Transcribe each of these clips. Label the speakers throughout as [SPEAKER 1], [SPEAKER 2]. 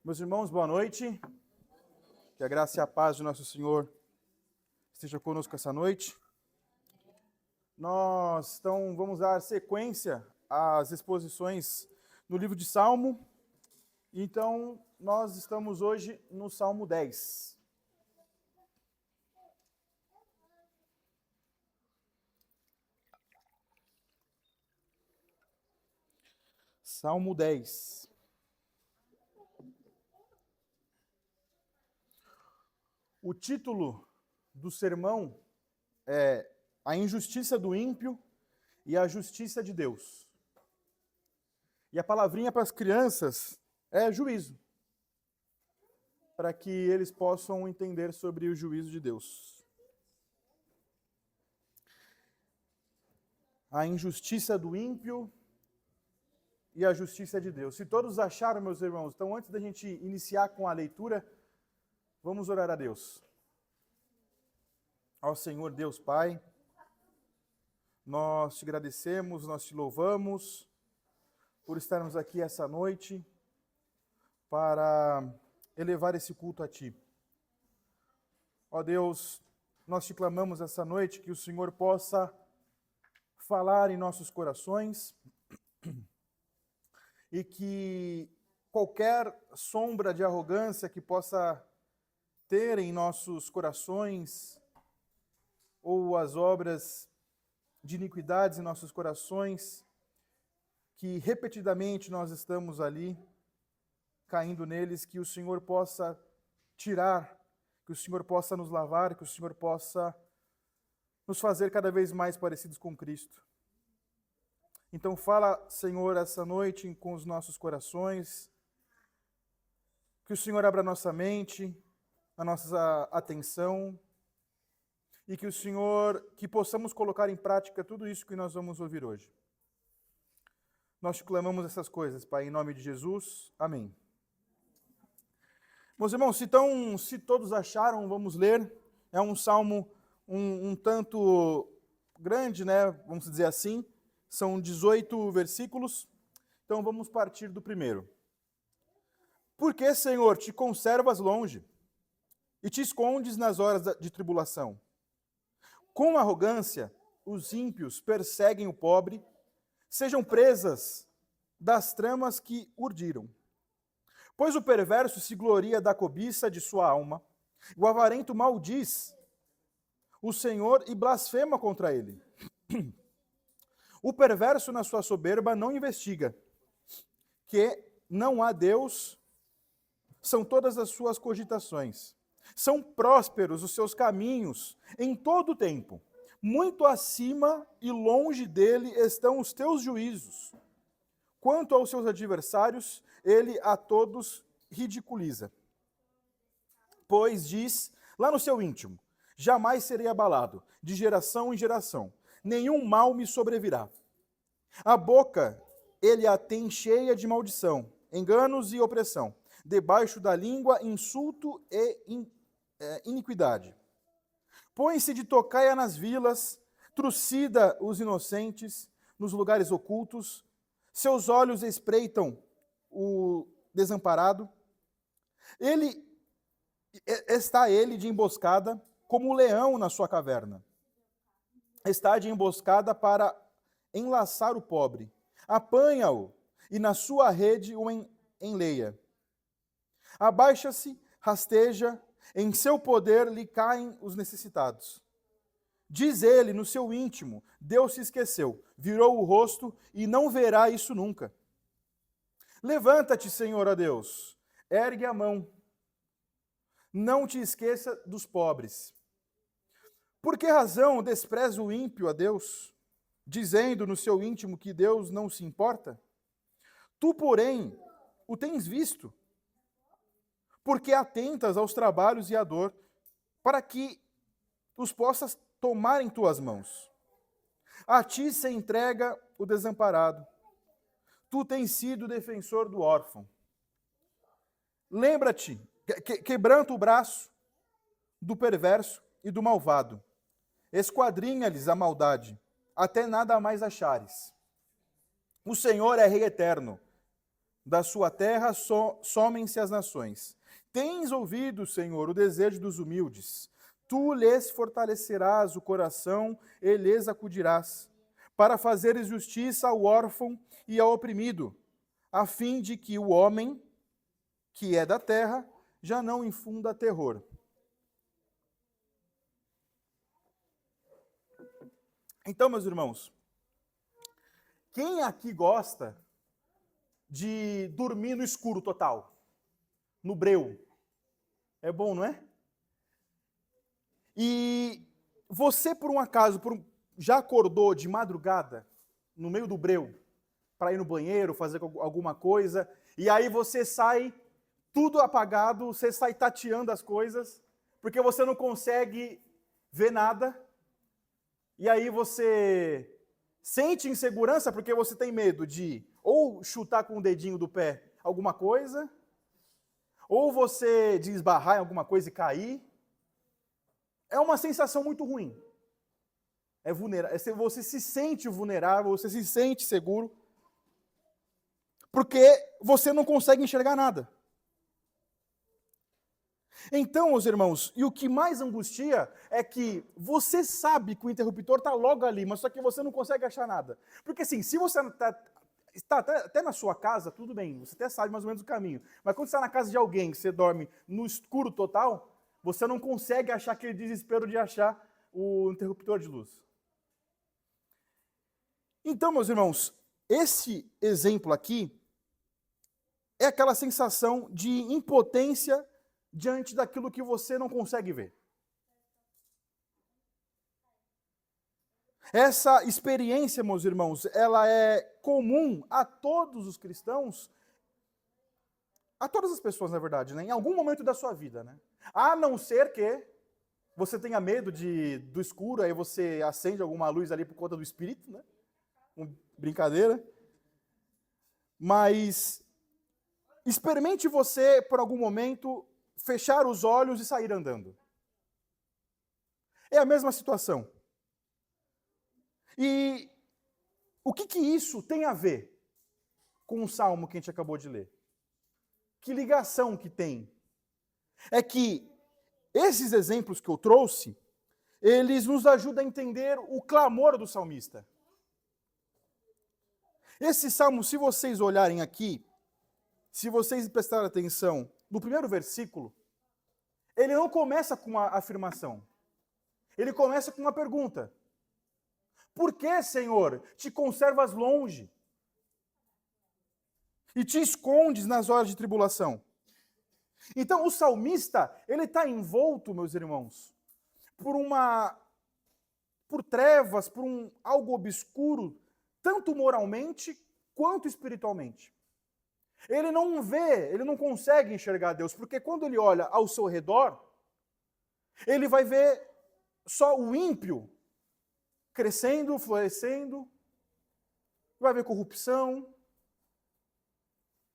[SPEAKER 1] Meus irmãos, boa noite. Que a graça e a paz do nosso Senhor esteja conosco essa noite. Vamos dar sequência às exposições no livro de Salmo. Então, nós estamos hoje no Salmo 10. Salmo 10. O título do sermão é A Injustiça do Ímpio e a Justiça de Deus. E a palavrinha para as crianças é juízo, para que eles possam entender sobre o juízo de Deus. A injustiça do ímpio e a justiça de Deus. Se todos acharam, meus irmãos, então antes da gente iniciar com a leitura, vamos orar a Deus. Ao Senhor Deus Pai, nós te agradecemos, nós te louvamos por estarmos aqui essa noite para elevar esse culto a Ti. Ó Deus, nós te clamamos essa noite que o Senhor possa falar em nossos corações e que qualquer sombra de arrogância que possa ter em nossos corações ou as obras de iniquidades em nossos corações, que repetidamente nós estamos ali, caindo neles, que o Senhor possa tirar, que o Senhor possa nos lavar, que o Senhor possa nos fazer cada vez mais parecidos com Cristo. Então fala, Senhor, essa noite com os nossos corações, que o Senhor abra a nossa mente, a nossa atenção, e que o Senhor, que possamos colocar em prática tudo isso que nós vamos ouvir hoje. Nós te clamamos essas coisas, Pai, em nome de Jesus. Amém. Meus irmãos, se todos acharam, vamos ler. É um salmo um tanto grande, né? Vamos dizer assim. São 18 versículos. Então vamos partir do primeiro. Por que, Senhor, te conservas longe e te escondes nas horas de tribulação? Com arrogância, os ímpios perseguem o pobre, sejam presas das tramas que urdiram. Pois o perverso se gloria da cobiça de sua alma, o avarento maldiz o Senhor e blasfema contra ele. O perverso na sua soberba não investiga, que não há Deus, são todas as suas cogitações. São prósperos os seus caminhos em todo o tempo. Muito acima e longe dele estão os teus juízos. Quanto aos seus adversários, ele a todos ridiculiza. Pois diz, lá no seu íntimo, jamais serei abalado, de geração em geração. Nenhum mal me sobrevirá. A boca ele a tem cheia de maldição, enganos e opressão. Debaixo da língua, insulto e iniquidade. Põe-se de tocaia nas vilas, trucida os inocentes nos lugares ocultos, seus olhos espreitam o desamparado. Está ele de emboscada, como o leão na sua caverna. Está de emboscada para enlaçar o pobre. Apanha-o, e na sua rede o enleia. Abaixa-se, rasteja, em seu poder lhe caem os necessitados. Diz ele no seu íntimo, Deus se esqueceu, virou o rosto e não verá isso nunca. Levanta-te, Senhor, ó Deus, ergue a mão. Não te esqueça dos pobres. Por que razão despreza o ímpio a Deus, dizendo no seu íntimo que Deus não se importa? Tu, porém, o tens visto, porque atentas aos trabalhos e à dor, para que os possas tomar em tuas mãos. A ti se entrega o desamparado. Tu tens sido defensor do órfão. Lembra-te, quebranta o braço do perverso e do malvado. Esquadrinha-lhes a maldade, até nada mais achares. O Senhor é Rei eterno. Da sua terra somem-se as nações. Tens ouvido, Senhor, o desejo dos humildes. Tu lhes fortalecerás o coração e lhes acudirás, para fazeres justiça ao órfão e ao oprimido, a fim de que o homem, que é da terra, já não infunda terror. Então, meus irmãos, quem aqui gosta de dormir no escuro total? No breu? É bom, não é? E você, por um acaso, já acordou de madrugada, no meio do breu, para ir no banheiro, fazer alguma coisa, e aí você sai tudo apagado, você sai tateando as coisas, porque você não consegue ver nada, e aí você sente insegurança porque você tem medo de ou chutar com o dedinho do pé alguma coisa, ou você de esbarrar em alguma coisa e cair. É uma sensação muito ruim. Você se sente vulnerável, você se sente seguro, porque você não consegue enxergar nada. Então, meus irmãos, e o que mais angustia é que você sabe que o interruptor está logo ali, mas só que você não consegue achar nada. Porque assim, se você está até na sua casa, tudo bem, você até sabe mais ou menos o caminho. Mas quando você está na casa de alguém, que você dorme no escuro total, você não consegue achar aquele desespero de achar o interruptor de luz. Então, meus irmãos, esse exemplo aqui é aquela sensação de impotência diante daquilo que você não consegue ver. Essa experiência, meus irmãos, ela é comum a todos os cristãos, a todas as pessoas, na verdade, né? Em algum momento da sua vida, né? A não ser que você tenha medo do escuro, aí você acende alguma luz ali por conta do espírito, né? Brincadeira. Mas experimente você, por algum momento, fechar os olhos e sair andando. É a mesma situação. E o que isso tem a ver com o salmo que a gente acabou de ler? Que ligação que tem? É que esses exemplos que eu trouxe, eles nos ajudam a entender o clamor do salmista. Esse salmo, se vocês olharem aqui, se vocês prestarem atenção, no primeiro versículo, ele não começa com uma afirmação. Ele começa com uma pergunta. Por que, Senhor, te conservas longe e te escondes nas horas de tribulação? Então, o salmista, ele está envolto, meus irmãos, por trevas, algo obscuro, tanto moralmente quanto espiritualmente. Ele não vê, ele não consegue enxergar Deus, porque quando ele olha ao seu redor, ele vai ver só o ímpio crescendo, florescendo, vai ver corrupção,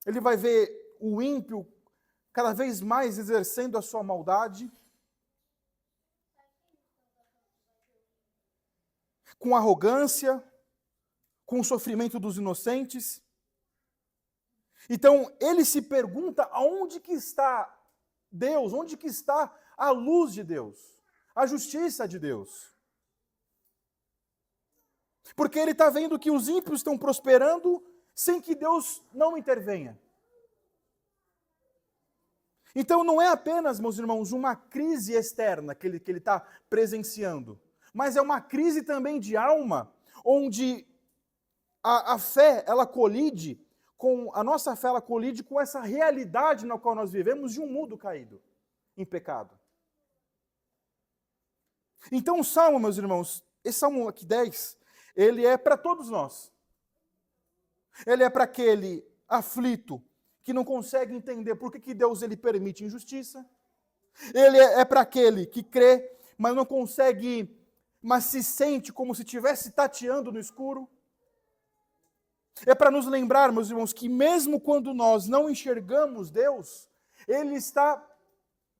[SPEAKER 1] ele vai ver o ímpio cada vez mais exercendo a sua maldade, com arrogância, com o sofrimento dos inocentes. Então, ele se pergunta aonde que está Deus, onde que está a luz de Deus, a justiça de Deus. Porque ele está vendo que os ímpios estão prosperando sem que Deus não intervenha. Então não é apenas, meus irmãos, uma crise externa que ele está presenciando, mas é uma crise também de alma, onde a fé, ela colide a nossa fé, ela colide com essa realidade na qual nós vivemos de um mundo caído, em pecado. Então o Salmo, meus irmãos, esse Salmo aqui 10, ele é para todos nós. Ele é para aquele aflito que não consegue entender por que Deus ele permite injustiça. Ele é para aquele que crê, mas não consegue, mas se sente como se estivesse tateando no escuro. É para nos lembrar, meus irmãos, que mesmo quando nós não enxergamos Deus, Ele está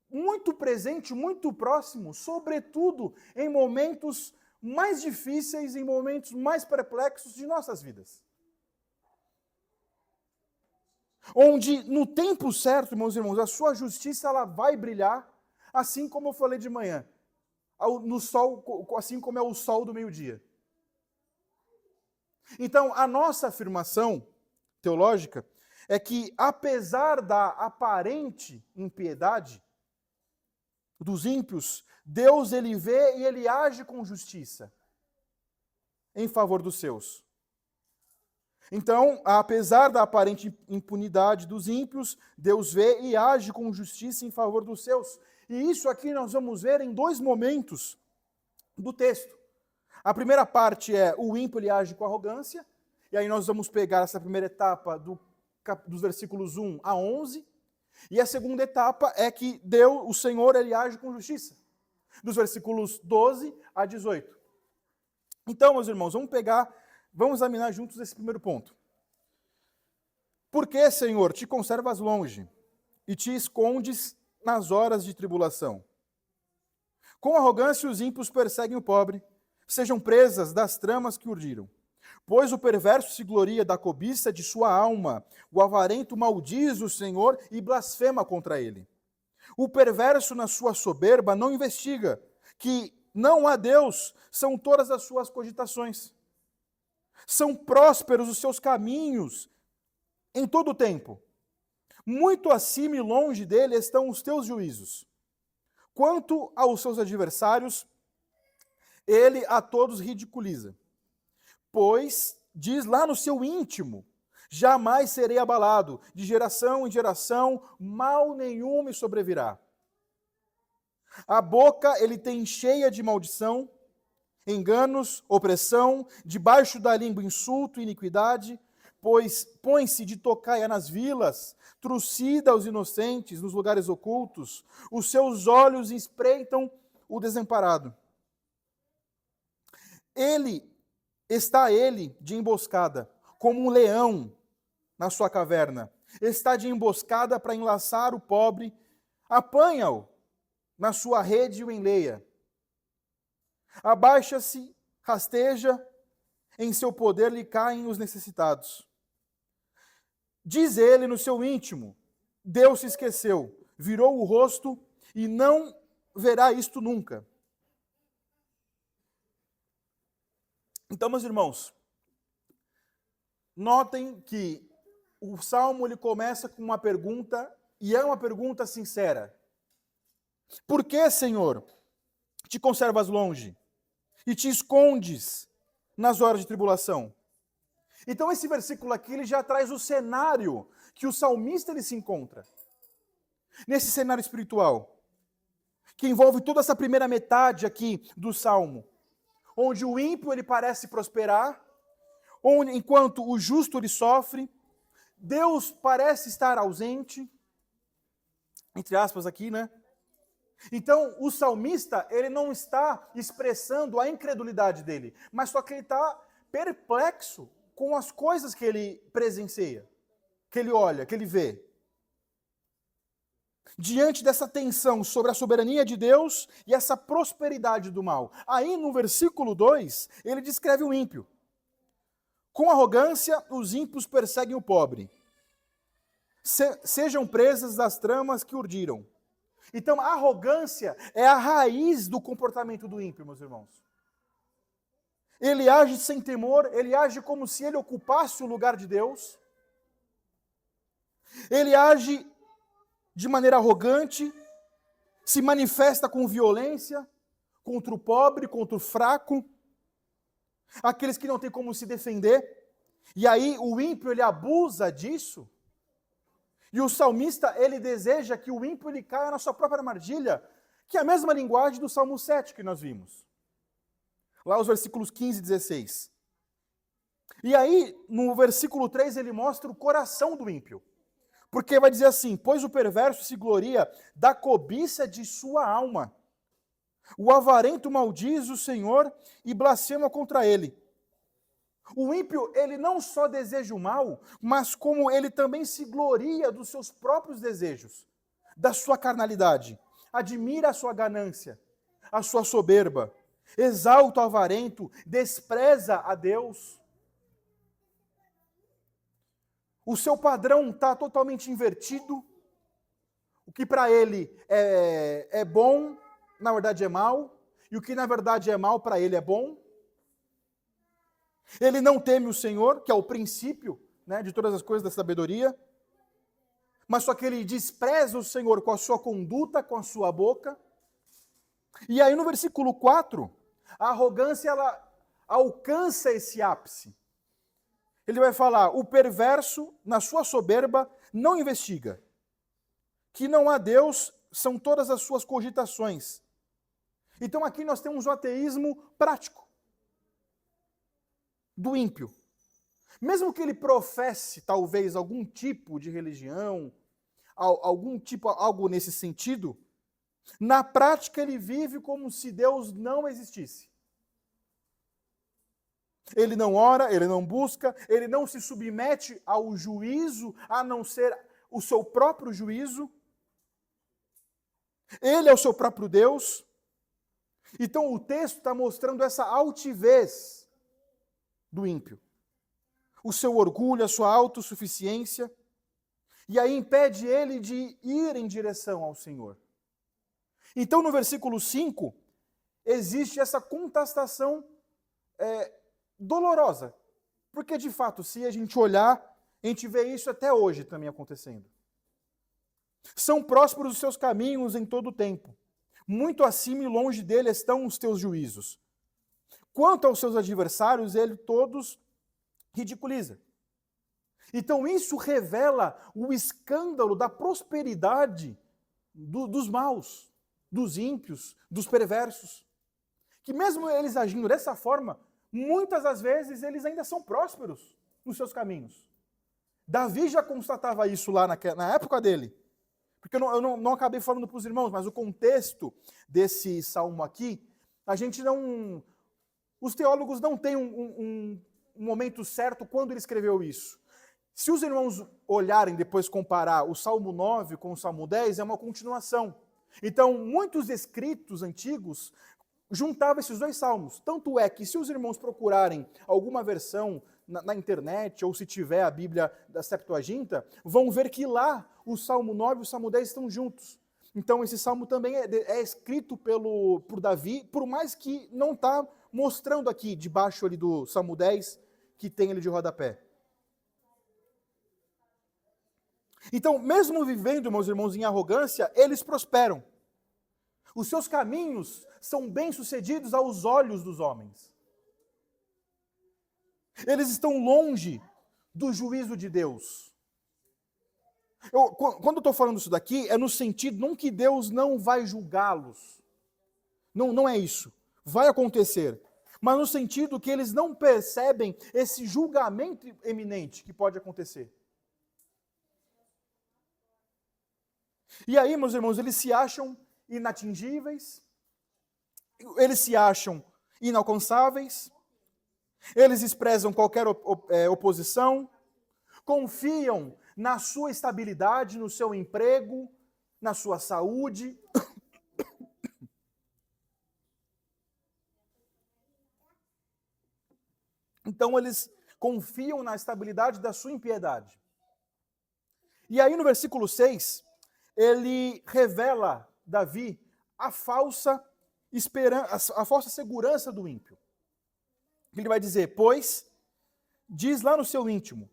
[SPEAKER 1] muito presente, muito próximo, sobretudo em momentos mais difíceis, em momentos mais perplexos de nossas vidas. onde no tempo certo, meus irmãos, a sua justiça ela vai brilhar, assim como eu falei de manhã, no sol, assim como é o sol do meio-dia. Então, a nossa afirmação teológica é que, apesar da aparente impiedade dos ímpios, Deus ele vê e ele age com justiça em favor dos seus. Então, apesar da aparente impunidade dos ímpios, Deus vê e age com justiça em favor dos seus. E isso aqui nós vamos ver em dois momentos do texto. A primeira parte é o ímpio ele age com arrogância, e aí nós vamos pegar essa primeira etapa dos versículos 1 a 11, e a segunda etapa é que Deus, o Senhor, ele age com justiça, dos versículos 12 a 18. Então, meus irmãos, vamos examinar juntos esse primeiro ponto. Por que, Senhor, te conservas longe e te escondes nas horas de tribulação? Com arrogância os ímpios perseguem o pobre, sejam presas das tramas que urdiram. Pois o perverso se gloria da cobiça de sua alma, o avarento maldiz o Senhor e blasfema contra ele. O perverso na sua soberba não investiga, que não há Deus, são todas as suas cogitações. São prósperos os seus caminhos em todo o tempo. Muito acima e longe dele estão os teus juízos. Quanto aos seus adversários, ele a todos ridiculiza. Pois, diz lá no seu íntimo, jamais serei abalado, de geração em geração, mal nenhum me sobrevirá. A boca ele tem cheia de maldição, enganos, opressão, debaixo da língua insulto e iniquidade, pois põe-se de tocaia nas vilas, trucida os inocentes nos lugares ocultos, os seus olhos espreitam o desamparado. Está ele de emboscada, como um leão na sua caverna. Está de emboscada para enlaçar o pobre, apanha-o na sua rede e o enleia. Abaixa-se, rasteja, em seu poder lhe caem os necessitados. Diz ele no seu íntimo, Deus se esqueceu, virou o rosto e não verá isto nunca. Então, meus irmãos, notem que o Salmo ele começa com uma pergunta, e é uma pergunta sincera. Por que, Senhor, te conservas longe e te escondes nas horas de tribulação? Então, esse versículo aqui ele já traz o cenário que o salmista ele se encontra. Nesse cenário espiritual, que envolve toda essa primeira metade aqui do Salmo, onde o ímpio ele parece prosperar, enquanto o justo ele sofre, Deus parece estar ausente, entre aspas aqui, né? Então, o salmista, ele não está expressando a incredulidade dele, mas só que ele está perplexo com as coisas que ele presencia, que ele olha, que ele vê. Diante dessa tensão sobre a soberania de Deus e essa prosperidade do mal. Aí, no versículo 2, ele descreve o ímpio. Com arrogância, os ímpios perseguem o pobre. Sejam presas das tramas que urdiram. Então, a arrogância é a raiz do comportamento do ímpio, meus irmãos. Ele age sem temor, ele age como se ele ocupasse o lugar de Deus. Ele age de maneira arrogante, se manifesta com violência contra o pobre, contra o fraco, aqueles que não têm como se defender. E aí o ímpio ele abusa disso. E o salmista ele deseja que o ímpio ele caia na sua própria armadilha, que é a mesma linguagem do Salmo 7 que nós vimos. Lá os versículos 15 e 16. E aí, no versículo 3, ele mostra o coração do ímpio. Porque vai dizer assim, pois o perverso se gloria da cobiça de sua alma. O avarento maldiz o Senhor e blasfema contra ele. O ímpio, ele não só deseja o mal, mas como ele também se gloria dos seus próprios desejos, da sua carnalidade. Admira a sua ganância, a sua soberba. Exalta o avarento, despreza a Deus. O seu padrão está totalmente invertido. O que para ele é bom, na verdade é mal. E o que na verdade é mal, para ele é bom. Ele não teme o Senhor, que é o princípio, né, de todas as coisas da sabedoria. Mas só que ele despreza o Senhor com a sua conduta, com a sua boca. E aí no versículo 4, a arrogância ela alcança esse ápice. Ele vai falar: o perverso, na sua soberba, não investiga. Que não há Deus, são todas as suas cogitações. Então aqui nós temos o ateísmo prático do ímpio. Mesmo que ele professe, talvez, algum tipo de religião, algo nesse sentido, na prática ele vive como se Deus não existisse. Ele não ora, ele não busca, ele não se submete ao juízo, a não ser o seu próprio juízo. Ele é o seu próprio Deus. Então o texto está mostrando essa altivez do ímpio. O seu orgulho, a sua autossuficiência. E aí impede ele de ir em direção ao Senhor. Então no versículo 5, existe essa contestação dolorosa. Porque de fato, se a gente olhar, a gente vê isso até hoje também acontecendo. São prósperos os seus caminhos em todo o tempo. Muito acima e longe dele estão os teus juízos. Quanto aos seus adversários, ele todos ridiculiza. Então isso revela o escândalo da prosperidade dos maus, dos ímpios, dos perversos. Que mesmo eles agindo dessa forma, muitas das vezes eles ainda são prósperos nos seus caminhos. Davi já constatava isso lá na época dele. Porque eu não acabei falando para os irmãos, mas o contexto desse salmo aqui, a gente não... Os teólogos não têm um momento certo quando ele escreveu isso. Se os irmãos olharem, depois comparar o Salmo 9 com o Salmo 10, é uma continuação. Então, muitos escritos antigos juntavam esses dois salmos. Tanto é que se os irmãos procurarem alguma versão na internet, ou se tiver a Bíblia da Septuaginta, vão ver que lá o Salmo 9 e o Salmo 10 estão juntos. Então esse salmo também é escrito por Davi, por mais que não está mostrando aqui, debaixo ali do Salmo 10, que tem ele de rodapé. Então, mesmo vivendo, meus irmãos, em arrogância, eles prosperam. Os seus caminhos são bem-sucedidos aos olhos dos homens. Eles estão longe do juízo de Deus. Quando eu estou falando isso daqui, é no sentido, não que Deus não vai julgá-los. Não é isso. Vai acontecer. Mas no sentido que eles não percebem esse julgamento eminente que pode acontecer. E aí, meus irmãos, eles se acham inatingíveis, eles se acham inalcançáveis, eles desprezam qualquer oposição, confiam na sua estabilidade, no seu emprego, na sua saúde. Então eles confiam na estabilidade da sua impiedade. E aí no versículo 6, ele revela, Davi, a falsa segurança do ímpio. Ele vai dizer: pois, diz lá no seu íntimo,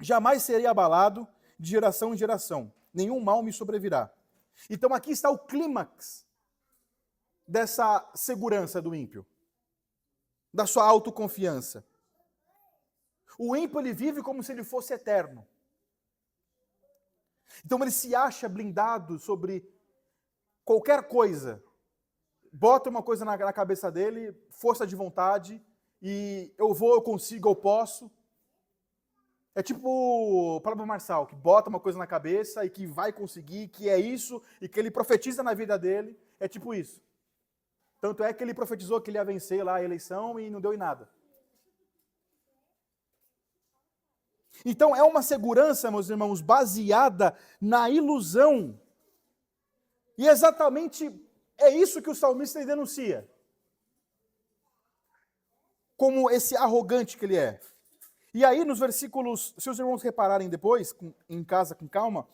[SPEAKER 1] jamais serei abalado de geração em geração, nenhum mal me sobrevirá. Então aqui está o clímax dessa segurança do ímpio, da sua autoconfiança. O ímpio, ele vive como se ele fosse eterno. Então ele se acha blindado sobre qualquer coisa. Bota uma coisa na cabeça dele, força de vontade, e eu vou, eu consigo, eu posso. É tipo o Pablo Marçal, que bota uma coisa na cabeça e que vai conseguir, que é isso, e que ele profetiza na vida dele. É tipo isso. Tanto é que ele profetizou que ele ia vencer lá a eleição e não deu em nada. Então é uma segurança, meus irmãos, baseada na ilusão. E exatamente é isso que o salmista denuncia. Como esse arrogante que ele é. E aí, nos versículos, se os irmãos repararem depois, em casa com calma,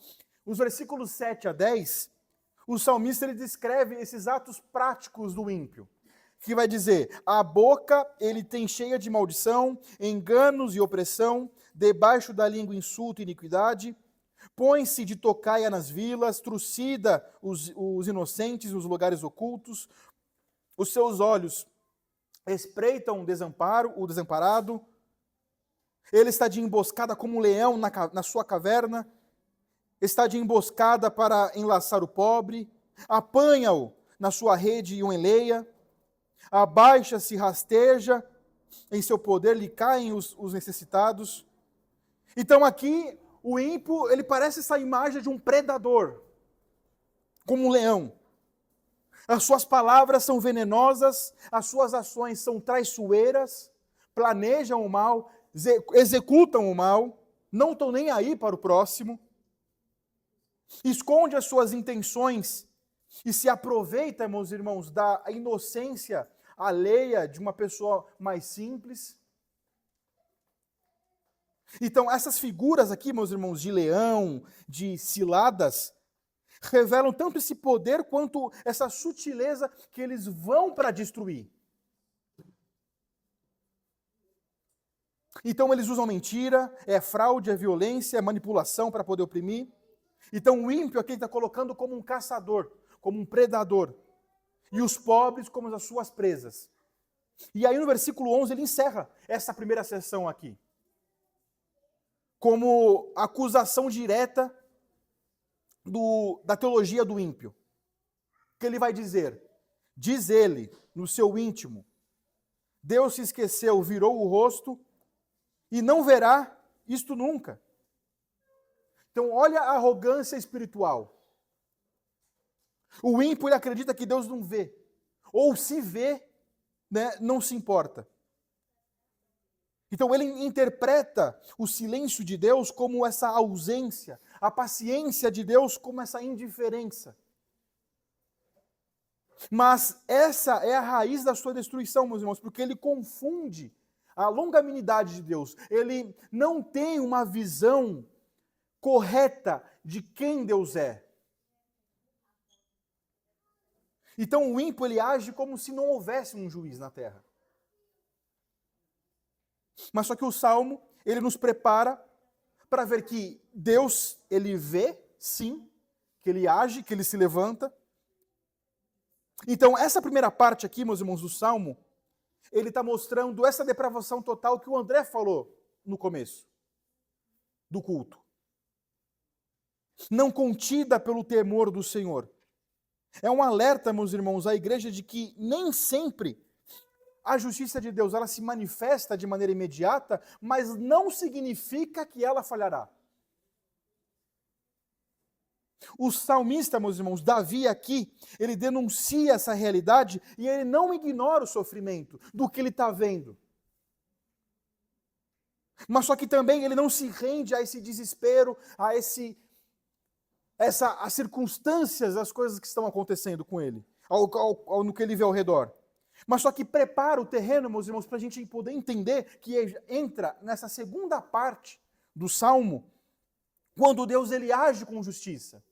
[SPEAKER 1] os versículos 7 a 10, o salmista ele descreve esses atos práticos do ímpio, que vai dizer: a boca ele tem cheia de maldição, enganos e opressão, debaixo da língua insulto e iniquidade, põe-se de tocaia nas vilas, trucida os inocentes nos lugares ocultos, os seus olhos espreitam o desamparado, ele está de emboscada como um leão na sua caverna, está de emboscada para enlaçar o pobre, apanha-o na sua rede e o enleia, abaixa-se, rasteja, em seu poder lhe caem os necessitados. Então aqui, o ímpio, ele parece essa imagem de um predador, como um leão. As suas palavras são venenosas, as suas ações são traiçoeiras, planejam o mal, executam o mal, não estão nem aí para o próximo, esconde as suas intenções e se aproveita, meus irmãos, da inocência alheia de uma pessoa mais simples. Então, essas figuras aqui, meus irmãos, de leão, de ciladas, revelam tanto esse poder quanto essa sutileza que eles vão para destruir. Então eles usam mentira, é fraude, é violência, é manipulação para poder oprimir. Então o ímpio aqui está colocando como um caçador, como um predador, e os pobres como as suas presas. E aí no versículo 11 ele encerra essa primeira sessão aqui, como acusação direta da teologia do ímpio. Que ele vai dizer: diz ele no seu íntimo, Deus se esqueceu, virou o rosto e não verá isto nunca. Então olha a arrogância espiritual. O ímpio ele acredita que Deus não vê, ou se vê, né, não se importa. Então ele interpreta o silêncio de Deus como essa ausência, a paciência de Deus como essa indiferença. Mas essa é a raiz da sua destruição, meus irmãos, porque ele confunde a longanimidade de Deus. Ele não tem uma visão correta de quem Deus é. Então o ímpio ele age como se não houvesse um juiz na terra. Mas só que o Salmo, ele nos prepara para ver que Deus, ele vê, sim, que ele age, que ele se levanta. Então, essa primeira parte aqui, meus irmãos, do Salmo, ele está mostrando essa depravação total que o André falou no começo do culto. Não contida pelo temor do Senhor. É um alerta, meus irmãos, à igreja de que nem sempre a justiça de Deus ela se manifesta de maneira imediata, mas não significa que ela falhará. O salmista, meus irmãos, Davi aqui, ele denuncia essa realidade e ele não ignora o sofrimento do que ele está vendo. Mas só que também ele não se rende a esse desespero, as circunstâncias, as coisas que estão acontecendo com ele, no que ele vê ao redor. Mas só que prepara o terreno, meus irmãos, para a gente poder entender que entra nessa segunda parte do Salmo, quando Deus ele age com justiça.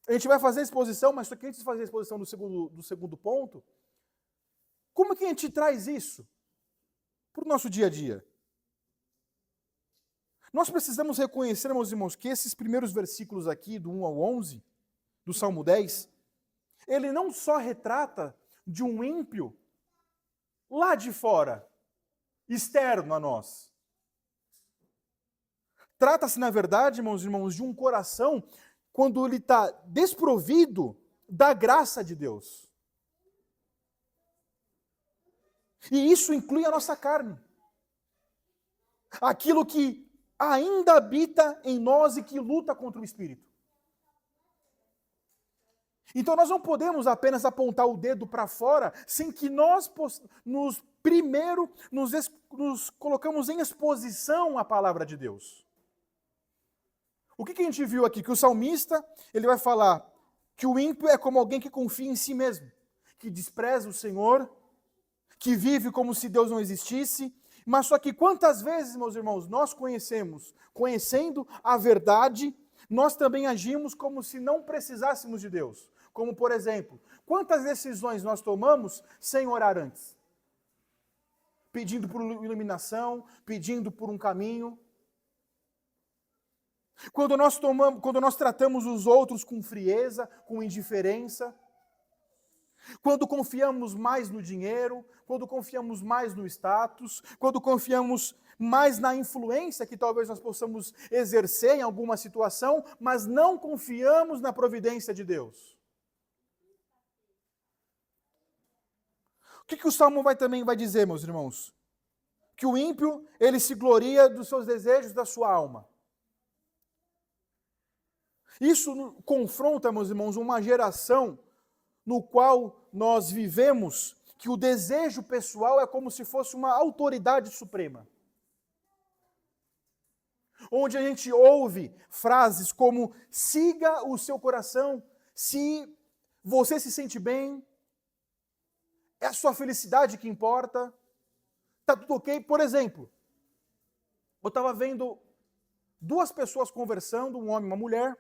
[SPEAKER 1] A gente vai fazer a exposição, mas só que antes de fazer a exposição do segundo ponto, como que a gente traz isso para o nosso dia a dia? Nós precisamos reconhecer, meus irmãos, que esses primeiros versículos aqui, do 1 ao 11, do Salmo 10, ele não só retrata de um ímpio lá de fora, externo a nós. Trata-se, na verdade, meus irmãos, de um coração quando ele está desprovido da graça de Deus. E isso inclui a nossa carne. Aquilo que ainda habita em nós e que luta contra o Espírito. Então nós não podemos apenas apontar o dedo para fora sem que nós primeiro nos colocamos em exposição à palavra de Deus. O que a gente viu aqui? Que o salmista ele vai falar que o ímpio é como alguém que confia em si mesmo, que despreza o Senhor, que vive como se Deus não existisse Mas só que quantas vezes, meus irmãos, nós conhecendo a verdade, nós também agimos como se não precisássemos de Deus. Como, por exemplo, quantas decisões nós tomamos sem orar antes? Pedindo por iluminação, pedindo por um caminho. Quando nós tratamos os outros com frieza, com indiferença, quando confiamos mais no dinheiro, quando confiamos mais no status, quando confiamos mais na influência que talvez nós possamos exercer em alguma situação, mas não confiamos na providência de Deus. O que o Salmo também vai dizer, meus irmãos? Que o ímpio, ele se gloria dos seus desejos da sua alma. Isso confronta, meus irmãos, uma geração no qual nós vivemos, que o desejo pessoal é como se fosse uma autoridade suprema. Onde a gente ouve frases como: siga o seu coração, se você se sente bem, é a sua felicidade que importa, tá tudo ok. Por exemplo, eu estava vendo duas pessoas conversando, um homem e uma mulher,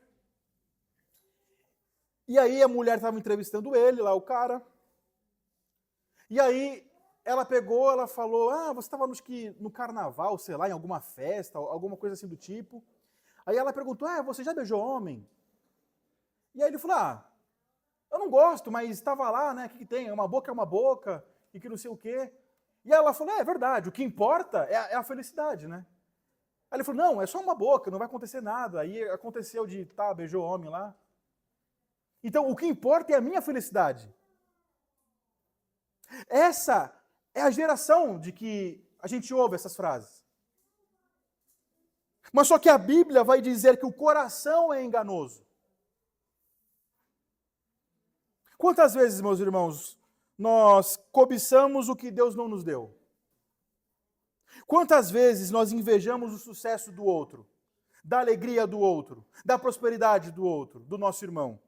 [SPEAKER 1] e aí a mulher estava entrevistando ele, lá o cara, e aí ela falou: você estava no carnaval, sei lá, em alguma festa, alguma coisa assim do tipo. Aí ela perguntou: você já beijou homem? E aí ele falou: eu não gosto, mas estava lá, né, o que tem? Uma boca é uma boca, e que não sei o quê. E ela falou: é verdade, o que importa é a felicidade, né? Aí ele falou: não, é só uma boca, não vai acontecer nada. Aí aconteceu beijou homem lá. Então, o que importa é a minha felicidade. Essa é a geração de que a gente ouve essas frases. Mas só que a Bíblia vai dizer que o coração é enganoso. Quantas vezes, meus irmãos, nós cobiçamos o que Deus não nos deu? Quantas vezes nós invejamos o sucesso do outro, da alegria do outro, da prosperidade do outro, do nosso irmão?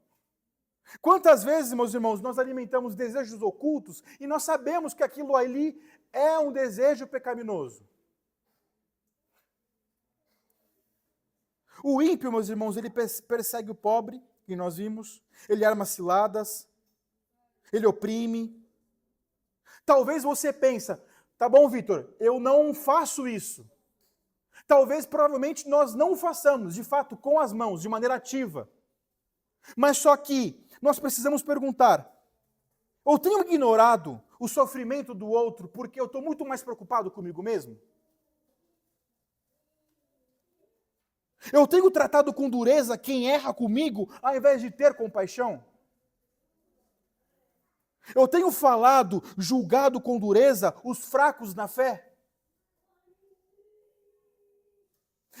[SPEAKER 1] Quantas vezes, meus irmãos, nós alimentamos desejos ocultos e nós sabemos que aquilo ali é um desejo pecaminoso? O ímpio, meus irmãos, ele persegue o pobre, que nós vimos, ele arma ciladas, ele oprime. Talvez você pensa: tá bom, Vitor, eu não faço isso. Talvez, provavelmente, nós não o façamos, de fato, com as mãos, de maneira ativa. Mas só que nós precisamos perguntar: eu tenho ignorado o sofrimento do outro porque eu estou muito mais preocupado comigo mesmo? Eu tenho tratado com dureza quem erra comigo ao invés de ter compaixão? Eu tenho julgado com dureza os fracos na fé?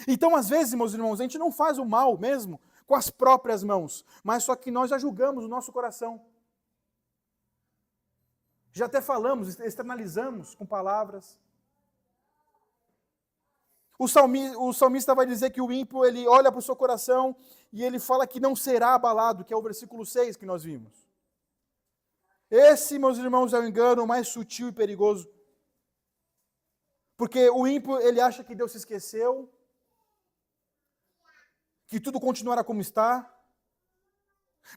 [SPEAKER 1] Então, às vezes, meus irmãos, a gente não faz o mal mesmo com as próprias mãos, mas só que nós já julgamos o nosso coração. Já até falamos, externalizamos com palavras. O salmista vai dizer que o ímpio, ele olha para o seu coração e ele fala que não será abalado, que é o versículo 6 que nós vimos. Esse, meus irmãos, é o engano mais sutil e perigoso. Porque o ímpio, ele acha que Deus se esqueceu, que tudo continuará como está.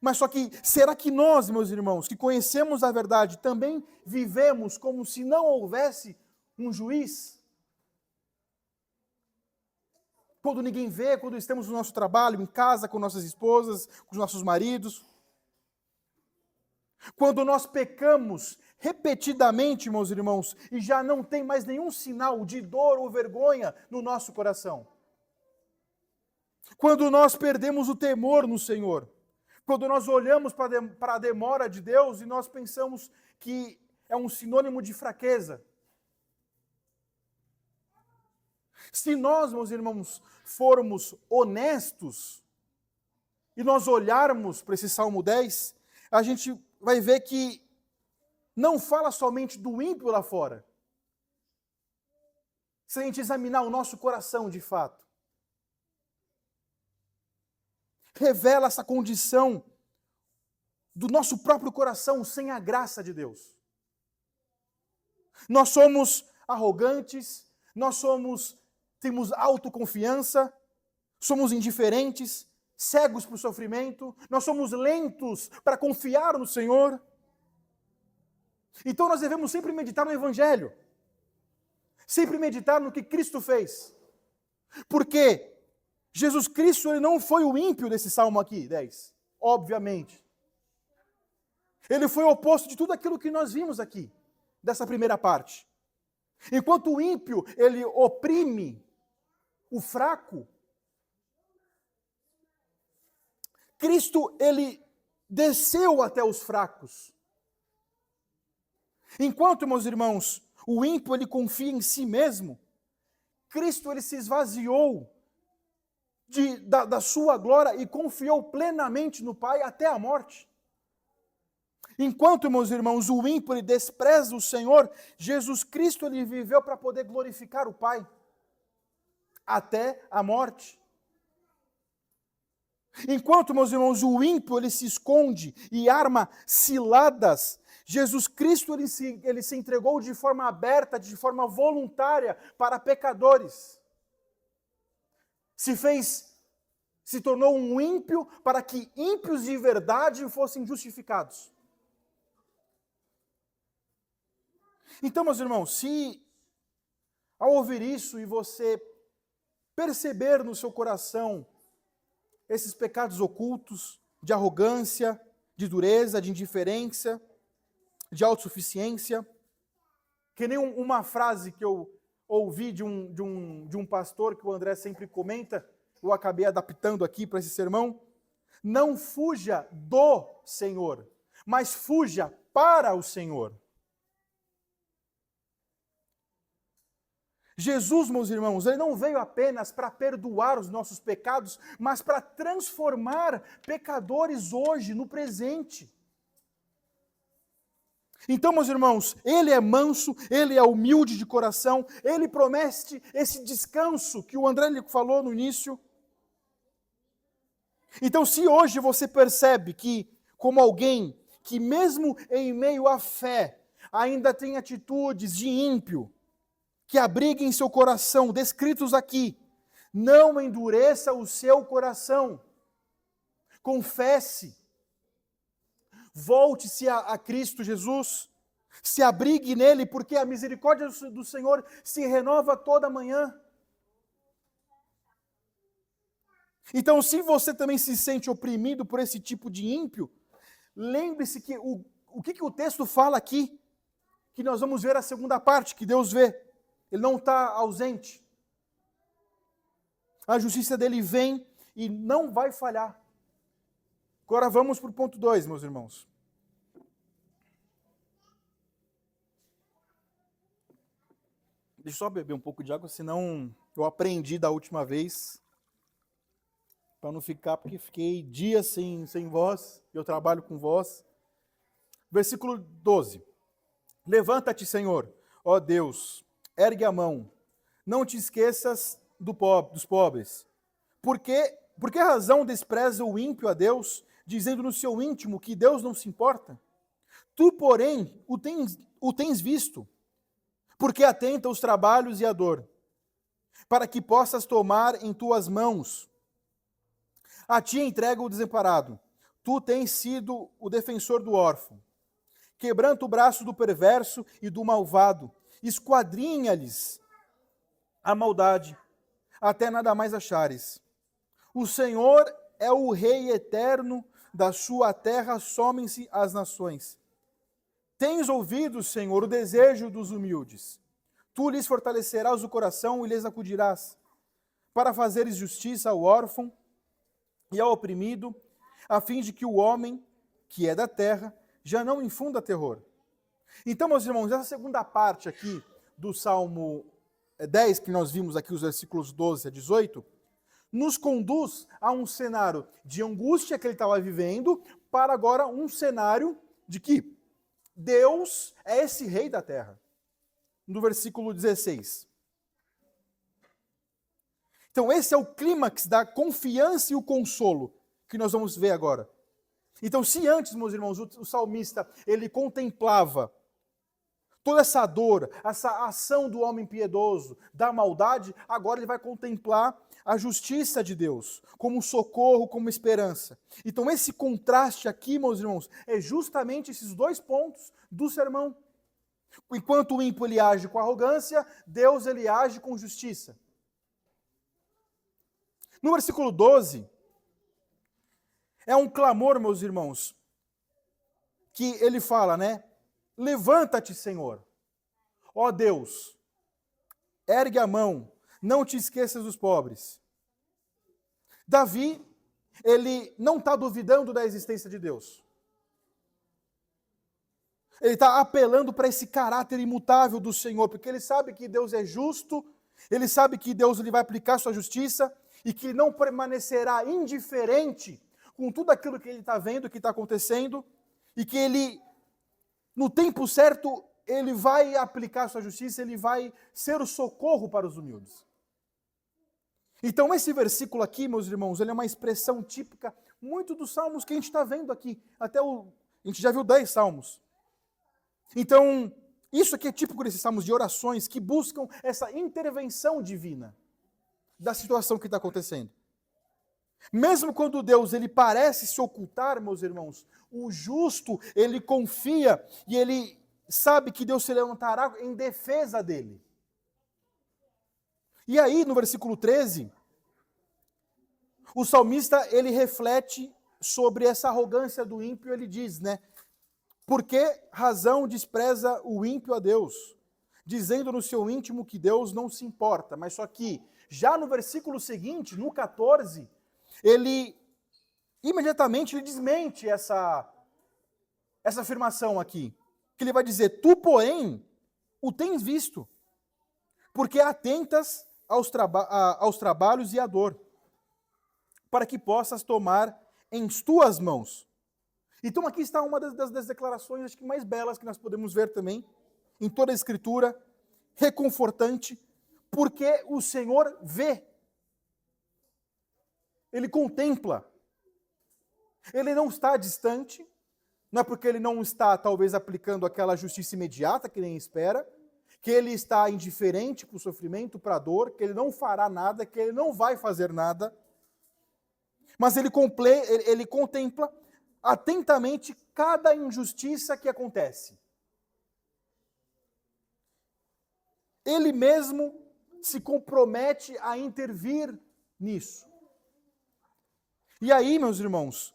[SPEAKER 1] Mas só que, será que nós, meus irmãos, que conhecemos a verdade, também vivemos como se não houvesse um juiz? Quando ninguém vê, quando estamos no nosso trabalho, em casa, com nossas esposas, com os nossos maridos. Quando nós pecamos repetidamente, meus irmãos, e já não tem mais nenhum sinal de dor ou vergonha no nosso coração. Quando nós perdemos o temor no Senhor. Quando nós olhamos para a demora de Deus e nós pensamos que é um sinônimo de fraqueza. Se nós, meus irmãos, formos honestos e nós olharmos para esse Salmo 10, a gente vai ver que não fala somente do ímpio lá fora. Se a gente examinar o nosso coração de fato, revela essa condição do nosso próprio coração sem a graça de Deus. Nós somos arrogantes, temos autoconfiança, somos indiferentes, cegos para o sofrimento, nós somos lentos para confiar no Senhor. Então nós devemos sempre meditar no Evangelho, sempre meditar no que Cristo fez. Porque Jesus Cristo ele não foi o ímpio desse salmo aqui, 10, obviamente. Ele foi o oposto de tudo aquilo que nós vimos aqui, dessa primeira parte. Enquanto o ímpio, ele oprime o fraco, Cristo, ele desceu até os fracos. Enquanto, meus irmãos, o ímpio, ele confia em si mesmo, Cristo, ele se esvaziou da sua glória e confiou plenamente no Pai até a morte. Enquanto, meus irmãos, o ímpio, ele despreza o Senhor, Jesus Cristo, ele viveu para poder glorificar o Pai até a morte. Enquanto, meus irmãos, o ímpio ele se esconde e arma ciladas, Jesus Cristo ele se entregou de forma aberta, de forma voluntária para pecadores. Se tornou um ímpio para que ímpios de verdade fossem justificados. Então, meus irmãos, se ao ouvir isso e você perceber no seu coração esses pecados ocultos de arrogância, de dureza, de indiferença, de autossuficiência, que nem uma frase que eu ouvi de um pastor que o André sempre comenta, eu acabei adaptando aqui para esse sermão: não fuja do Senhor, mas fuja para o Senhor. Jesus, meus irmãos, ele não veio apenas para perdoar os nossos pecados, mas para transformar pecadores hoje, no presente. Então, meus irmãos, ele é manso, ele é humilde de coração, ele promete esse descanso que o André lhe falou no início. Então, se hoje você percebe que, como alguém que mesmo em meio à fé, ainda tem atitudes de ímpio, que abrigue em seu coração, descritos aqui, não endureça o seu coração. Confesse. Volte-se a Cristo Jesus. Se abrigue nele, porque a misericórdia do Senhor se renova toda manhã. Então, se você também se sente oprimido por esse tipo de ímpio, lembre-se que o que o texto fala aqui, que nós vamos ver a segunda parte, que Deus vê. Ele não está ausente. A justiça dele vem e não vai falhar. Agora vamos para o ponto 2, meus irmãos. Deixa eu só beber um pouco de água, senão eu aprendi da última vez. Para não ficar, porque fiquei dias sem voz, e eu trabalho com voz. Versículo 12. Levanta-te, Senhor, ó Deus, ergue a mão, não te esqueças dos pobres. Por que razão despreza o ímpio a Deus, dizendo no seu íntimo que Deus não se importa? Tu, porém, o tens visto, porque atenta aos trabalhos e à dor, para que possas tomar em tuas mãos. A ti entrega o desamparado, tu tens sido o defensor do órfão. Quebranta o braço do perverso e do malvado, esquadrinha-lhes a maldade, até nada mais achares. O Senhor é o Rei eterno, da sua terra somem-se as nações. Tens ouvido, Senhor, o desejo dos humildes. Tu lhes fortalecerás o coração e lhes acudirás, para fazeres justiça ao órfão e ao oprimido, a fim de que o homem, que é da terra, já não infunda terror. Então, meus irmãos, essa segunda parte aqui do Salmo 10, que nós vimos aqui, os versículos 12 a 18, nos conduz a um cenário de angústia que ele estava vivendo, para agora um cenário de que Deus é esse rei da terra. No versículo 16. Então, esse é o clímax da confiança e o consolo que nós vamos ver agora. Então, se antes, meus irmãos, o salmista, ele contemplava toda essa dor, essa ação do homem piedoso, da maldade, agora ele vai contemplar a justiça de Deus, como socorro, como esperança. Então esse contraste aqui, meus irmãos, é justamente esses dois pontos do sermão. Enquanto o ímpio ele age com arrogância, Deus ele age com justiça. No versículo 12, é um clamor, meus irmãos, que ele fala, né? Levanta-te, Senhor. Ó Deus, ergue a mão, não te esqueças dos pobres. Davi, ele não está duvidando da existência de Deus. Ele está apelando para esse caráter imutável do Senhor, porque ele sabe que Deus é justo, ele sabe que Deus ele vai aplicar sua justiça e que ele não permanecerá indiferente com tudo aquilo que ele está vendo, que está acontecendo, e que ele, no tempo certo, ele vai aplicar sua justiça, ele vai ser o socorro para os humildes. Então esse versículo aqui, meus irmãos, ele é uma expressão típica muito dos salmos que a gente está vendo aqui. A gente já viu 10 salmos. Então, isso aqui é típico desses salmos de orações que buscam essa intervenção divina da situação que está acontecendo. Mesmo quando Deus ele parece se ocultar, meus irmãos, o justo, ele confia e ele sabe que Deus se levantará em defesa dele. E aí, no versículo 13, o salmista, ele reflete sobre essa arrogância do ímpio, ele diz, né? Por que razão despreza o ímpio a Deus, dizendo no seu íntimo que Deus não se importa? Mas só que, já no versículo seguinte, no 14, ele imediatamente ele desmente essa afirmação aqui. Que ele vai dizer, tu, porém, o tens visto, porque atentas aos trabalhos e à dor, para que possas tomar em tuas mãos. Então aqui está uma das declarações acho que mais belas que nós podemos ver também, em toda a Escritura, reconfortante, porque o Senhor vê, Ele contempla, Ele não está distante, não é porque Ele não está talvez aplicando aquela justiça imediata que nem espera, que Ele está indiferente para o sofrimento, para a dor, que Ele não fará nada, que Ele não vai fazer nada, mas Ele contempla atentamente cada injustiça que acontece. Ele mesmo se compromete a intervir nisso. E aí, meus irmãos,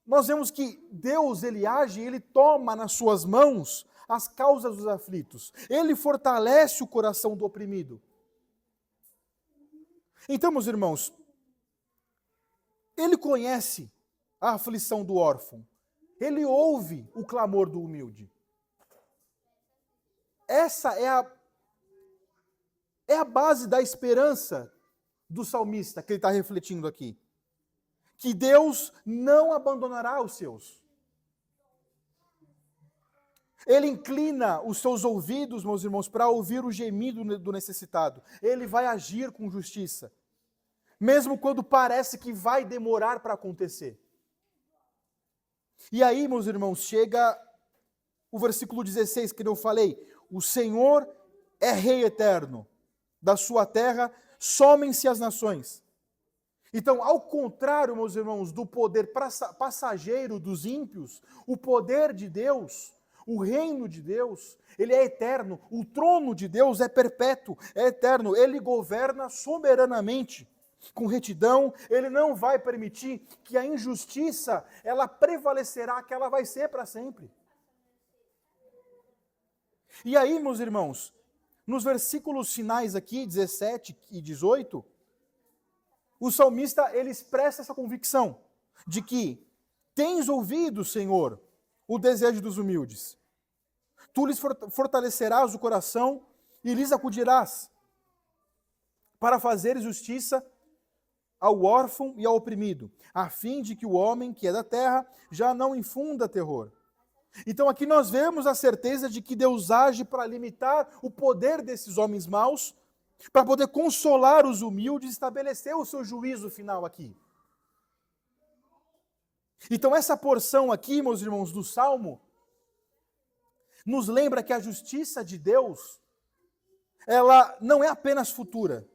[SPEAKER 1] nós vemos que Deus, ele age, ele toma nas suas mãos as causas dos aflitos. Ele fortalece o coração do oprimido. Então, meus irmãos, ele conhece a aflição do órfão. Ele ouve o clamor do humilde. Essa é a base da esperança do salmista que ele está refletindo aqui. Que Deus não abandonará os seus. Ele inclina os seus ouvidos, meus irmãos, para ouvir o gemido do necessitado. Ele vai agir com justiça. Mesmo quando parece que vai demorar para acontecer. E aí, meus irmãos, chega o versículo 16, que eu falei. O Senhor é Rei eterno. Da sua terra somem-se as nações. Então, ao contrário, meus irmãos, do poder passageiro dos ímpios, o poder de Deus, o reino de Deus, ele é eterno. O trono de Deus é perpétuo, é eterno. Ele governa soberanamente, com retidão. Ele não vai permitir que a injustiça, ela prevalecerá, que ela vai ser para sempre. E aí, meus irmãos, nos versículos finais aqui, 17 e 18, o salmista, ele expressa essa convicção de que tens ouvido, Senhor, o desejo dos humildes. Tu lhes fortalecerás o coração e lhes acudirás para fazer justiça ao órfão e ao oprimido, a fim de que o homem que é da terra já não infunda terror. Então aqui nós vemos a certeza de que Deus age para limitar o poder desses homens maus, para poder consolar os humildes e estabelecer o seu juízo final aqui. Então essa porção aqui, meus irmãos, do Salmo, nos lembra que a justiça de Deus, ela não é apenas futura,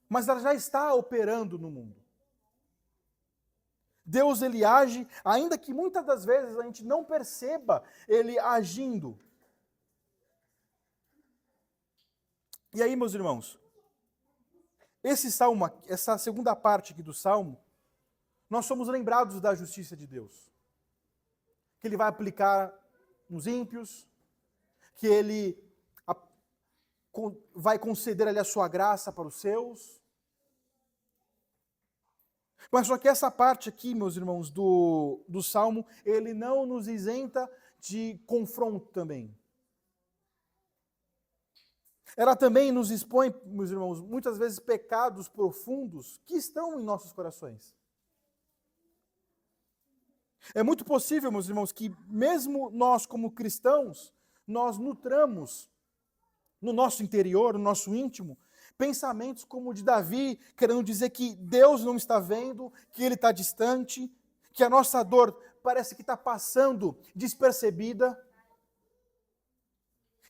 [SPEAKER 1] mas ela já está operando no mundo. Deus, ele age, ainda que muitas das vezes a gente não perceba ele agindo. E aí, meus irmãos, esse salmo, essa segunda parte aqui do salmo, nós somos lembrados da justiça de Deus. Que ele vai aplicar nos ímpios, que ele vai conceder ali a sua graça para os seus. Mas só que essa parte aqui, meus irmãos, do salmo, ele não nos isenta de confronto também. Ela também nos expõe, meus irmãos, muitas vezes pecados profundos que estão em nossos corações. É muito possível, meus irmãos, que mesmo nós como cristãos, nós nutramos no nosso interior, no nosso íntimo, pensamentos como o de Davi, querendo dizer que Deus não está vendo, que Ele está distante, que a nossa dor parece que está passando despercebida.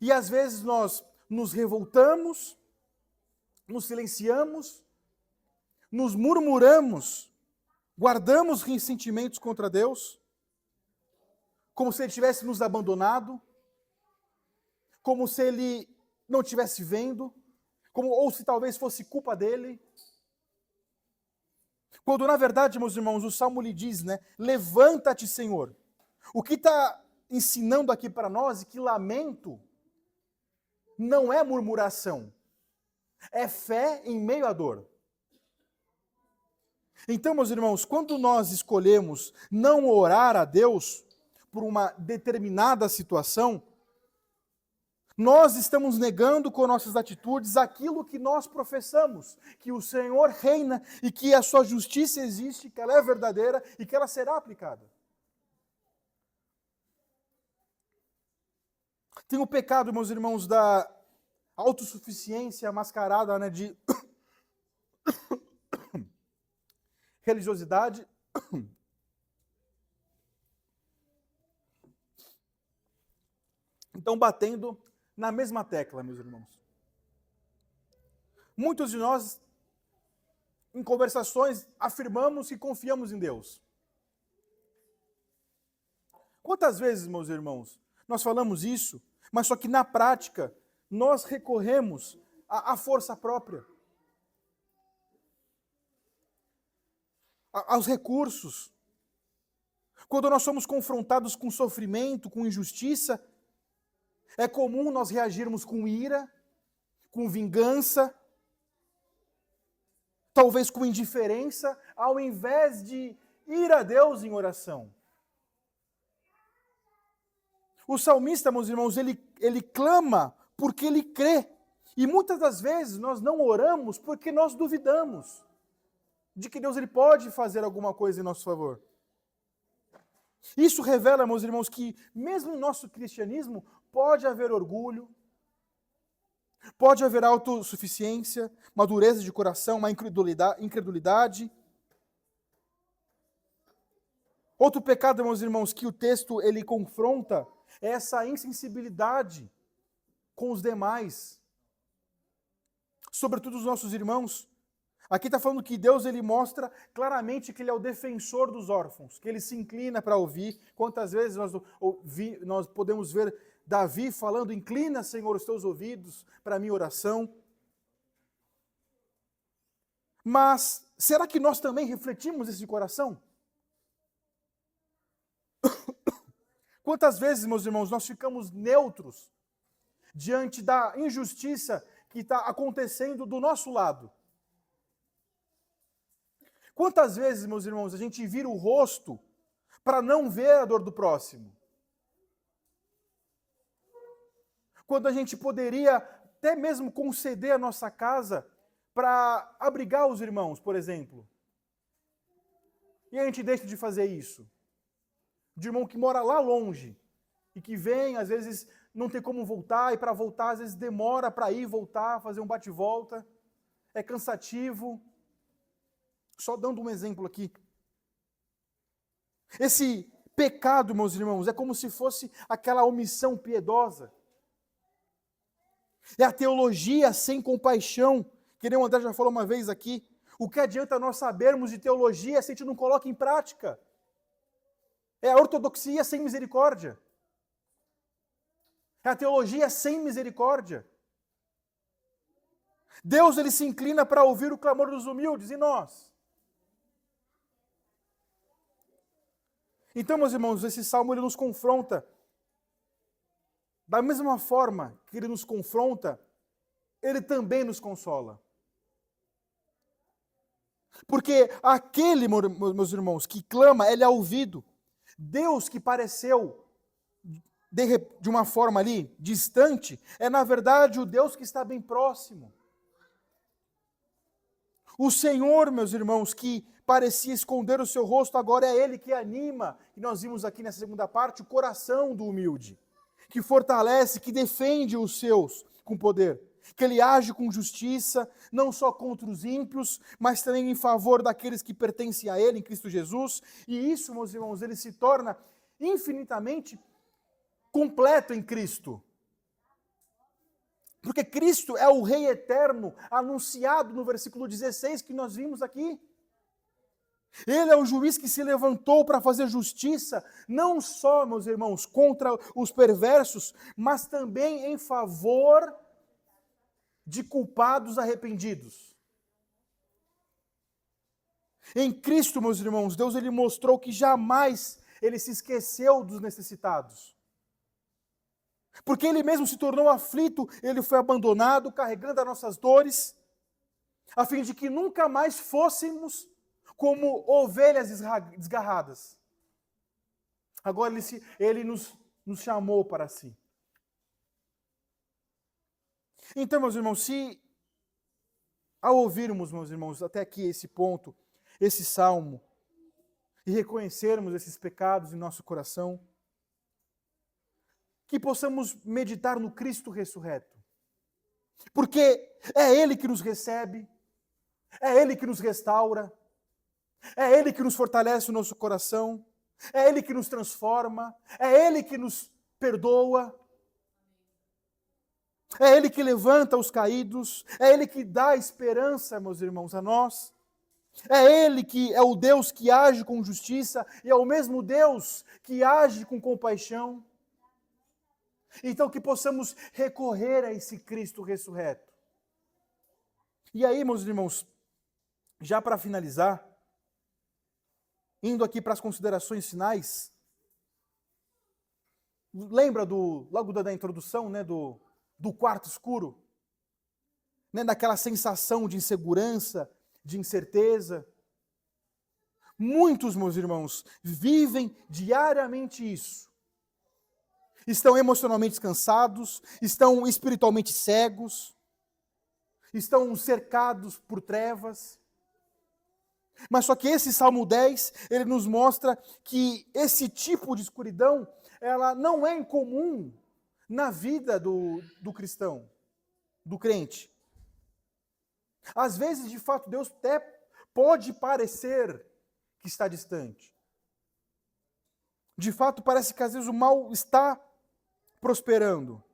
[SPEAKER 1] E às vezes nós nos revoltamos, nos silenciamos, nos murmuramos, guardamos ressentimentos contra Deus, como se Ele tivesse nos abandonado, como se Ele não estivesse vendo, ou se talvez fosse culpa dele. Quando na verdade, meus irmãos, o Salmo lhe diz, né? Levanta-te, Senhor. O que está ensinando aqui para nós é que lamento não é murmuração, é fé em meio à dor. Então, meus irmãos, quando nós escolhemos não orar a Deus por uma determinada situação, nós estamos negando com nossas atitudes aquilo que nós professamos, que o Senhor reina e que a sua justiça existe, que ela é verdadeira e que ela será aplicada. Tem o pecado, meus irmãos, da autossuficiência mascarada, né, de religiosidade. Então, batendo na mesma tecla, meus irmãos. Muitos de nós, em conversações, afirmamos que confiamos em Deus. Quantas vezes, meus irmãos, nós falamos isso, mas só que na prática, nós recorremos à força própria, aos recursos. Quando nós somos confrontados com sofrimento, com injustiça, é comum nós reagirmos com ira, com vingança, talvez com indiferença, ao invés de ir a Deus em oração. O salmista, meus irmãos, ele clama porque ele crê. E muitas das vezes nós não oramos porque nós duvidamos de que Deus ele pode fazer alguma coisa em nosso favor. Isso revela, meus irmãos, que mesmo no nosso cristianismo pode haver orgulho, pode haver autossuficiência, uma dureza de coração, uma incredulidade. Outro pecado, meus irmãos, que o texto ele confronta é essa insensibilidade com os demais, sobretudo os nossos irmãos. Aqui está falando que Deus ele mostra claramente que Ele é o defensor dos órfãos, que Ele se inclina para ouvir. Quantas vezes nós podemos ver Davi falando, inclina, Senhor, os teus ouvidos para a minha oração. Mas será que nós também refletimos esse coração? Quantas vezes, meus irmãos, nós ficamos neutros diante da injustiça que está acontecendo do nosso lado? Quantas vezes, meus irmãos, a gente vira o rosto para não ver a dor do próximo? Quando a gente poderia até mesmo conceder a nossa casa para abrigar os irmãos, por exemplo. E a gente deixa de fazer isso. De irmão que mora lá longe e que vem, às vezes não tem como voltar, e para voltar, às vezes demora para ir voltar, fazer um bate-volta. É cansativo. Só dando um exemplo aqui. Esse pecado, meus irmãos, é como se fosse aquela omissão piedosa. É a teologia sem compaixão, que nem o André já falou uma vez aqui. O que adianta nós sabermos de teologia se a gente não coloca em prática? É a ortodoxia sem misericórdia. É a teologia sem misericórdia. Deus, ele se inclina para ouvir o clamor dos humildes, e nós? Então, meus irmãos, esse salmo ele nos confronta. Da mesma forma que ele nos confronta, ele também nos consola. Porque aquele, meus irmãos, que clama, ele é ouvido. Deus que pareceu de uma forma ali distante, é na verdade o Deus que está bem próximo. O Senhor, meus irmãos, que parecia esconder o seu rosto, agora é Ele que anima, e nós vimos aqui nessa segunda parte, o coração do humilde, que fortalece, que defende os seus com poder, que Ele age com justiça, não só contra os ímpios, mas também em favor daqueles que pertencem a Ele, em Cristo Jesus, e isso, meus irmãos, Ele se torna infinitamente completo em Cristo. Porque Cristo é o Rei eterno, anunciado no versículo 16 que nós vimos aqui. Ele é o juiz que se levantou para fazer justiça, não só, meus irmãos, contra os perversos, mas também em favor de culpados arrependidos. Em Cristo, meus irmãos, Deus ele mostrou que jamais ele se esqueceu dos necessitados. Porque ele mesmo se tornou aflito, ele foi abandonado, carregando as nossas dores, a fim de que nunca mais fôssemos como ovelhas desgarradas. Agora ele nos chamou para si. Então, meus irmãos, se ao ouvirmos, meus irmãos, até aqui esse ponto, esse salmo, e reconhecermos esses pecados em nosso coração, que possamos meditar no Cristo ressurreto. Porque é Ele que nos recebe, é Ele que nos restaura, é Ele que nos fortalece o nosso coração, é Ele que nos transforma, é Ele que nos perdoa, é Ele que levanta os caídos, é Ele que dá esperança, meus irmãos, a nós. É Ele que é o Deus que age com justiça e é o mesmo Deus que age com compaixão. Então que possamos recorrer a esse Cristo ressurreto. E aí, meus irmãos, já para finalizar, indo aqui para as considerações finais, lembra logo da introdução, né, do quarto escuro? Né, daquela sensação de insegurança, de incerteza. Muitos, meus irmãos, vivem diariamente isso. Estão emocionalmente cansados, estão espiritualmente cegos, estão cercados por trevas. Mas só que esse Salmo 10, ele nos mostra que esse tipo de escuridão, ela não é incomum na vida do cristão, do crente. Às vezes, de fato, Deus até pode parecer que está distante. De fato, parece que às vezes o mal está prosperando,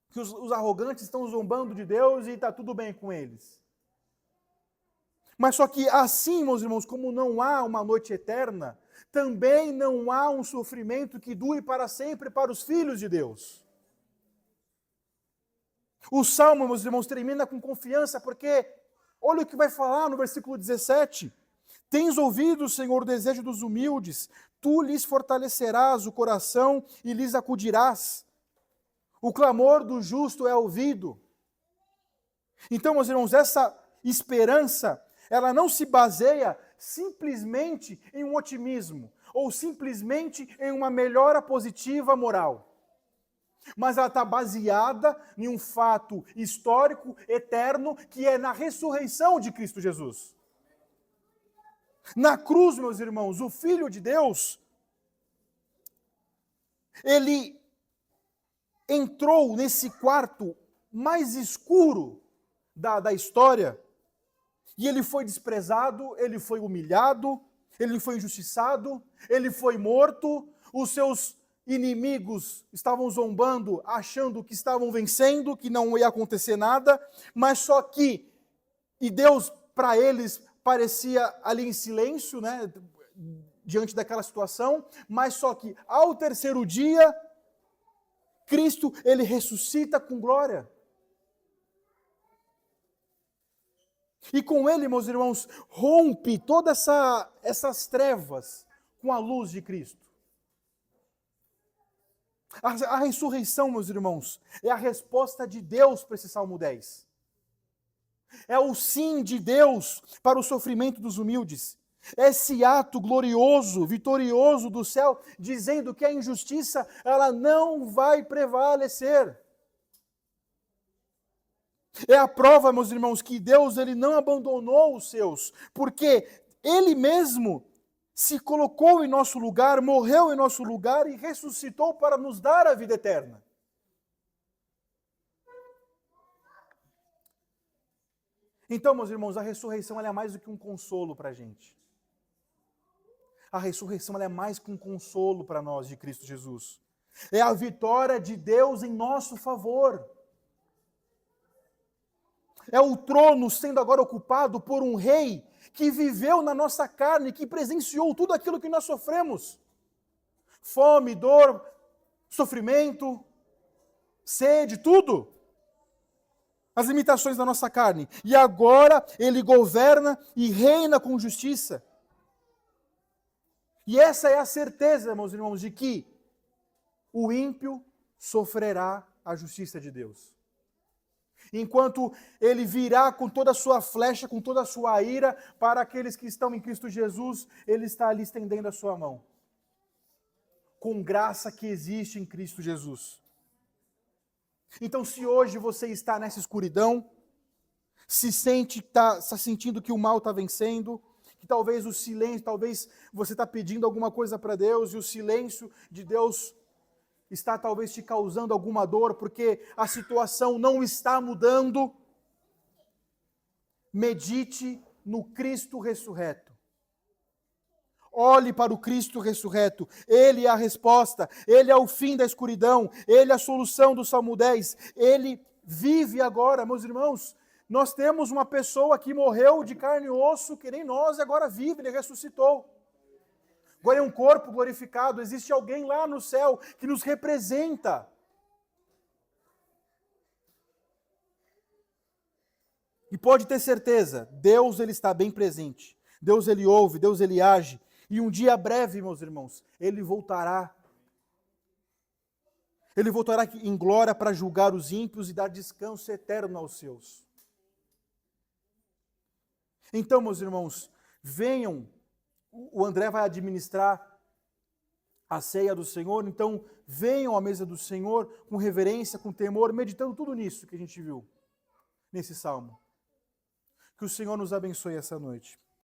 [SPEAKER 1] que os arrogantes estão zombando de Deus e está tudo bem com eles. Mas só que assim, meus irmãos, como não há uma noite eterna, também não há um sofrimento que dure para sempre para os filhos de Deus. O Salmo, meus irmãos, termina com confiança, porque olha o que vai falar no versículo 17. Tens ouvido, Senhor, o desejo dos humildes, tu lhes fortalecerás o coração e lhes acudirás. O clamor do justo é ouvido. Então, meus irmãos, essa esperança, ela não se baseia simplesmente em um otimismo, ou simplesmente em uma melhora positiva moral. Mas ela está baseada em um fato histórico, eterno, que é na ressurreição de Cristo Jesus. Na cruz, meus irmãos, o Filho de Deus, ele entrou nesse quarto mais escuro da história, e ele foi desprezado, ele foi humilhado, Ele foi injustiçado, ele foi morto, os seus inimigos estavam zombando, achando que estavam vencendo, que não ia acontecer nada, mas só que, e Deus para eles parecia ali em silêncio, né, diante daquela situação, mas só que ao terceiro dia, Cristo, ele ressuscita com glória. E com ele, meus irmãos, rompe todas essas trevas com a luz de Cristo. A ressurreição, meus irmãos, é a resposta de Deus para esse Salmo 10. É o sim de Deus para o sofrimento dos humildes. É esse ato glorioso, vitorioso do céu, dizendo que a injustiça, ela não vai prevalecer. É a prova, meus irmãos, que Deus ele não abandonou os seus, porque Ele mesmo se colocou em nosso lugar, morreu em nosso lugar e ressuscitou para nos dar a vida eterna. Então, meus irmãos, a ressurreição ela é mais do que um consolo para a gente. A ressurreição ela é mais que um consolo para nós de Cristo Jesus. É a vitória de Deus em nosso favor. É o trono sendo agora ocupado por um rei que viveu na nossa carne, que presenciou tudo aquilo que nós sofremos. Fome, dor, sofrimento, sede, tudo. As limitações da nossa carne. E agora ele governa e reina com justiça. E essa é a certeza, meus irmãos, de que o ímpio sofrerá a justiça de Deus. Enquanto ele virá com toda a sua flecha, com toda a sua ira, para aqueles que estão em Cristo Jesus, ele está ali estendendo a sua mão. Com graça que existe em Cristo Jesus. Então, se hoje você está nessa escuridão, está sentindo que o mal está vencendo, que talvez o silêncio, talvez você está pedindo alguma coisa para Deus e o silêncio de Deus está talvez te causando alguma dor, porque a situação não está mudando, medite no Cristo ressurreto. Olhe para o Cristo ressurreto. Ele é a resposta, Ele é o fim da escuridão, Ele é a solução do Salmo 10. Ele vive agora, meus irmãos. Nós temos uma pessoa que morreu de carne e osso, que nem nós, e agora vive, Ele ressuscitou. Agora é um corpo glorificado, existe alguém lá no céu que nos representa. E pode ter certeza, Deus ele está bem presente. Deus ele ouve, Deus ele age. E um dia breve, meus irmãos, ele voltará. Ele voltará em glória para julgar os ímpios e dar descanso eterno aos seus. Então, meus irmãos, venham. O André vai administrar a ceia do Senhor, então venham à mesa do Senhor com reverência, com temor, meditando tudo nisso que a gente viu nesse salmo. Que o Senhor nos abençoe essa noite.